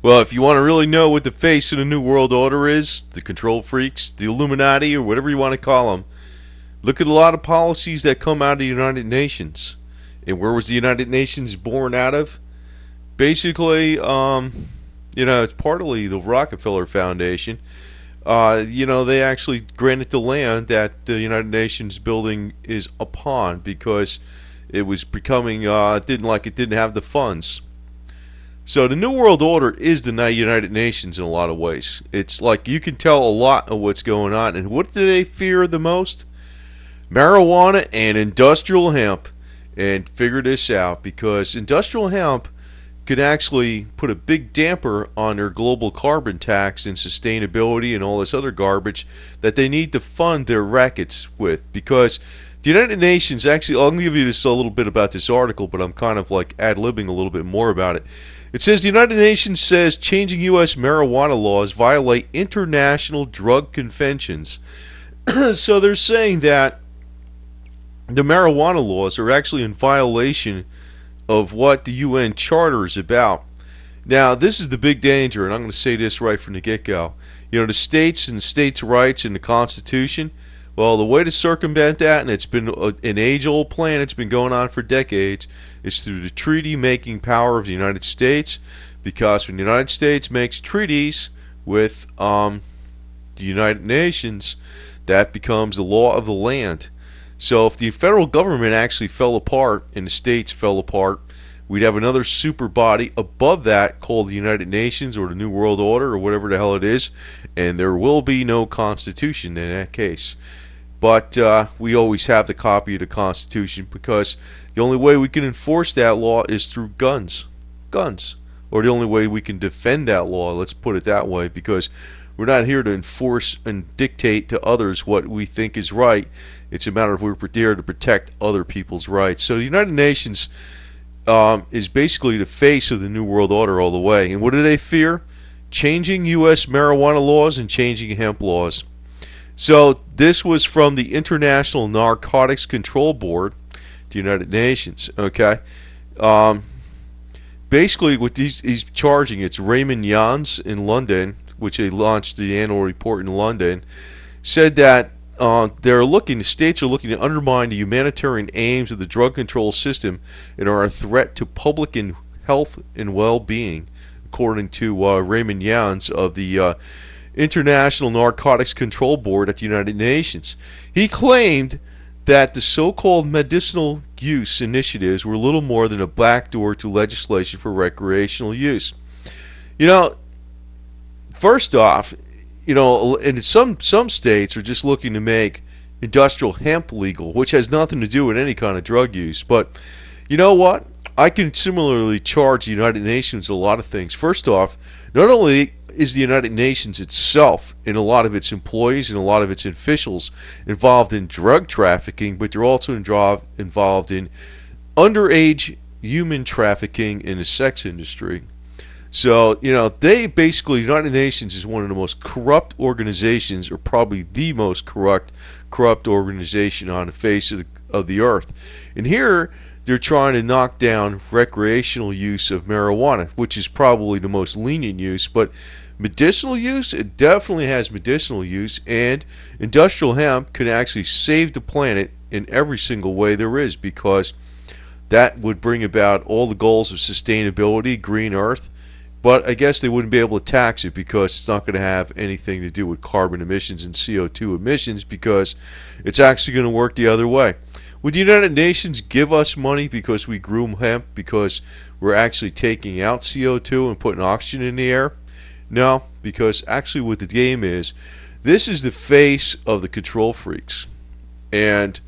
Well, if you want to really know what the face of the New World Order is, the control freaks, the Illuminati, or whatever you want to call them, look at a lot of policies that come out of the United Nations. And where was the United Nations born out of? Basically, it's partly the Rockefeller Foundation. They actually granted the land that the United Nations building is upon because it was becoming, it didn't have the funds. So the New World Order is the United Nations in a lot of ways. It's like you can tell a lot of what's going on. And what do they fear the most? Marijuana and industrial hemp. And figure this out, because industrial hemp could actually put a big damper on their global carbon tax and sustainability and all this other garbage that they need to fund their rackets with. Because the United Nations, actually, I'll give you this a little bit about this article, but I'm kind of like ad-libbing a little bit more about it. It says the United Nations says changing U.S. marijuana laws violate international drug conventions. So they're saying that the marijuana laws are actually in violation of what the UN Charter is about. Now, this is the big danger, and I'm going to say this right from the get-go. The states and states' rights in the Constitution, well, the way to circumvent that, and it's been an age-old plan, it's been going on for decades, is through the treaty-making power of the United States, because when the United States makes treaties with the United Nations, that becomes the law of the land. So if the federal government actually fell apart and the states fell apart, we'd have another super body above that called the United Nations or the New World Order or whatever the hell it is, and there will be no Constitution in that case. But we always have the copy of the Constitution because the only way we can enforce that law is through guns. Guns. Or the only way we can defend that law, let's put it that way, because we're not here to enforce and dictate to others what we think is right. It's a matter of we're here to protect other people's rights. So the United Nations is basically the face of the New World Order all the way. And what do they fear? Changing U.S. marijuana laws and changing hemp laws. So this was from the International Narcotics Control Board, the United Nations. Okay. Basically, what he's charging, it's Raymond Jans in London, which they launched the annual report in London, said that the states are looking to undermine the humanitarian aims of the drug control system and are a threat to public health and well-being, according to Raymond Jans of the International Narcotics Control Board at the United Nations. He claimed that the so-called medicinal use initiatives were little more than a backdoor to legislation for recreational use. First off, and some states are just looking to make industrial hemp legal, which has nothing to do with any kind of drug use. But you know what? I can similarly charge the United Nations a lot of things. First off, not only is the United Nations itself and a lot of its employees and a lot of its officials involved in drug trafficking, but they're also involved in underage human trafficking in the sex industry. So, they basically, United Nations is one of the most corrupt organizations, or probably the most corrupt organization on the face of the earth. And here, they're trying to knock down recreational use of marijuana, which is probably the most lenient use, but medicinal use, it definitely has medicinal use, and industrial hemp can actually save the planet in every single way there is, because that would bring about all the goals of sustainability, green earth. But I guess they wouldn't be able to tax it because it's not going to have anything to do with carbon emissions and CO2 emissions, because it's actually going to work the other way. Would the United Nations give us money because we grew hemp, because we're actually taking out CO2 and putting oxygen in the air? No, because actually what the game is, this is the face of the control freaks. And,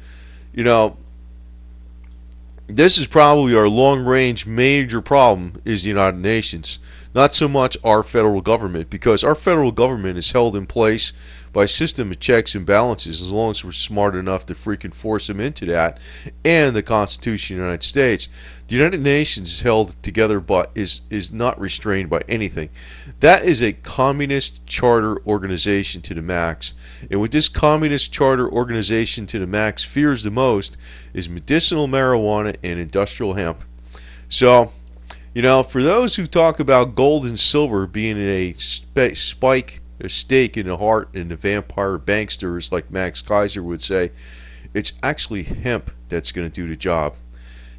this is probably our long-range major problem, is the United Nations. Not so much our federal government, because our federal government is held in place by a system of checks and balances, as long as we're smart enough to freaking force them into that, and the Constitution of the United States. The United Nations is held together but is not restrained by anything. That is a communist charter organization to the max. And what this communist charter organization to the max fears the most is medicinal marijuana and industrial hemp. So, For those who talk about gold and silver being a spike, a stake in the heart in the vampire banksters, like Max Kaiser would say, it's actually hemp that's going to do the job.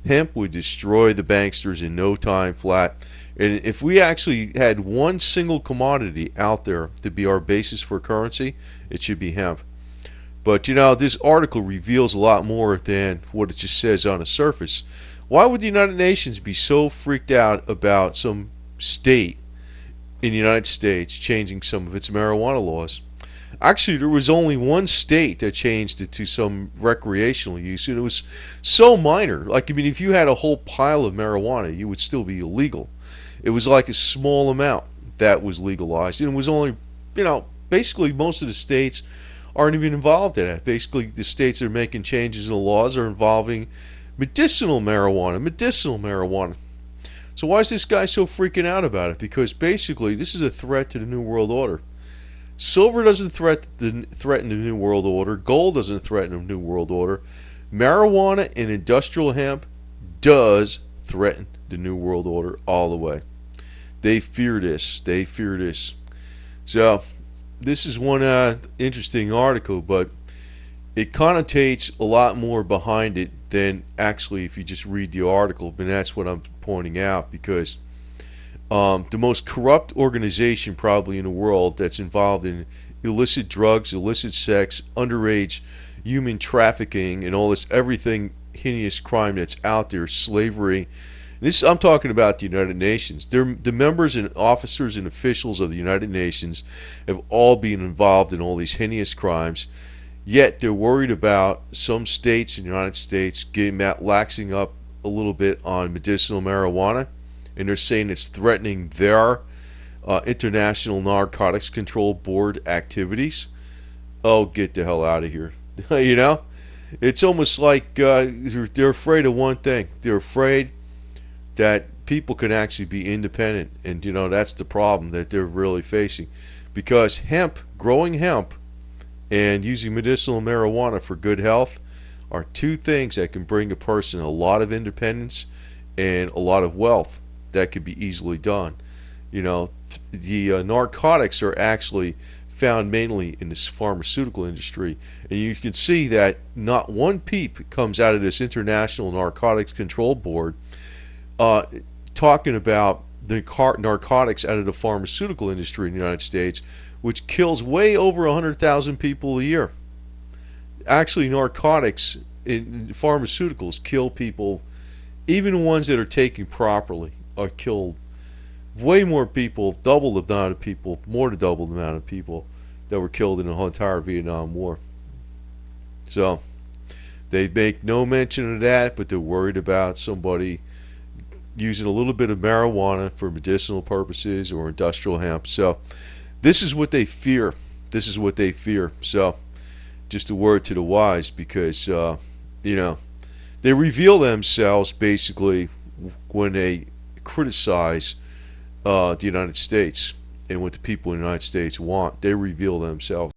Hemp would destroy the banksters in no time flat. And if we actually had one single commodity out there to be our basis for currency, it should be hemp. But this article reveals a lot more than what it just says on the surface. Why would the United Nations be so freaked out about some state in the United States changing some of its marijuana laws? Actually, there was only one state that changed it to some recreational use, and it was so minor. Like, if you had a whole pile of marijuana, you would still be illegal. It was like a small amount that was legalized, and it was only, basically most of the states aren't even involved in it. Basically, the states that are making changes in the laws are involving medicinal marijuana. So why is this guy so freaking out about it? Because basically, this is a threat to the New World Order. Silver doesn't threaten the New World Order. Gold doesn't threaten the New World Order. Marijuana and industrial hemp does threaten the New World Order all the way. They fear this. So, this is one interesting article, but it connotates a lot more behind it than actually if you just read the article. And that's what I'm pointing out, because the most corrupt organization probably in the world that's involved in illicit drugs, illicit sex, underage human trafficking, and all this everything heinous crime that's out there, slavery. I'm talking about the United Nations. The members and officers and officials of the United Nations have all been involved in all these heinous crimes. Yet they're worried about some states in the United States laxing up a little bit on medicinal marijuana, and they're saying it's threatening their International Narcotics Control Board activities. Oh, get the hell out of here. It's almost like they're afraid of one thing. They're afraid that people can actually be independent, and that's the problem that they're really facing, because growing hemp and using medicinal marijuana for good health are two things that can bring a person a lot of independence and a lot of wealth that could be easily done. The narcotics are actually found mainly in this pharmaceutical industry, and you can see that not one peep comes out of this International Narcotics Control Board talking about the narcotics out of the pharmaceutical industry in the United States, which kills way over 100,000 people a year. Actually, narcotics in pharmaceuticals kill people, even ones that are taken properly are killed. Way more people, double the amount of people, more than double the amount of people that were killed in the entire Vietnam War. So, they make no mention of that, but they're worried about somebody using a little bit of marijuana for medicinal purposes or industrial hemp. So, this is what they fear. So, just a word to the wise, because, they reveal themselves basically when they criticize the United States and what the people in the United States want. They reveal themselves.